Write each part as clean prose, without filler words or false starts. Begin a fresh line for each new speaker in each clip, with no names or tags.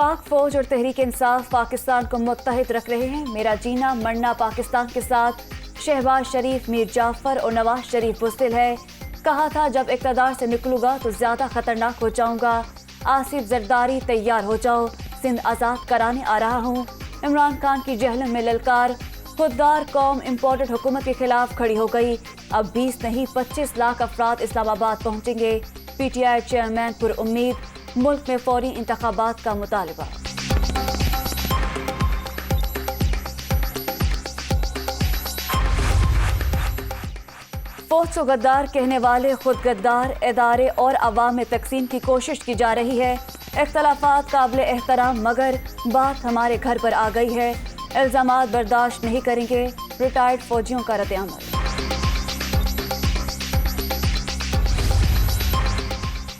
पाक फौज और तहरीक इंसाफ पाकिस्तान को मुत्तहिद रख रहे हैं। मेरा जीना मरना पाकिस्तान के साथ। शहबाज शरीफ, मीर जाफर और नवाज शरीफ बुज़दिल है। कहा था जब इक़्तिदार से निकलूंगा तो ज़्यादा खतरनाक हो जाऊंगा। आसिफ जरदारी, तैयार हो जाओ, सिंध आज़ाद कराने आ रहा हूँ। इमरान खान की जहलम में ललकार। खुददार कौम इम्पोर्टेड हुकूमत के खिलाफ खड़ी हो गई। अब 20 नहीं 25 लाख अफराद इस्लामाबाद पहुँचेंगे। PTI चेयरमैन पुर उम्मीद। मुल्क में फौरी इंतखाबात का मुतालबा। फौज को गद्दार कहने वाले खुद गद्दार, इदारे और अवाम में तकसीम की कोशिश की जा रही है। इख्तलाफात काबिल एहतराम, मगर बात हमारे घर पर आ गई है। इल्ज़ामात बर्दाश्त नहीं करेंगे। रिटायर्ड फौजियों का रद्द-ए-अमल।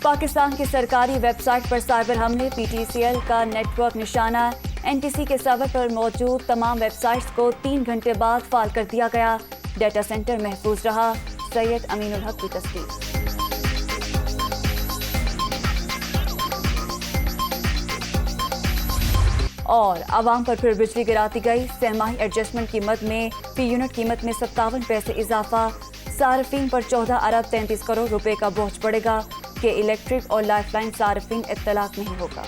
पाकिस्तान की सरकारी वेबसाइट पर साइबर हमले। PTCL का नेटवर्क निशाना। NTC के सर्वर पर मौजूद तमाम वेबसाइट्स को 3 घंटे बाद फाल कर दिया गया। डेटा सेंटर महफूज रहा। सैयद अमीनुल हक की तस्दीक। और आवाम पर फिर बिजली गिराती गई। सहमाही एडजस्टमेंट कीमत में फी यूनिट कीमत में 57 पैसे इजाफा। सार्फिन पर 14 अरब 33 करोड़ रुपए का बोझ पड़ेगा कि इलेक्ट्रिक और लाइफलाइन सार्फिन इत्तलाक नहीं होगा।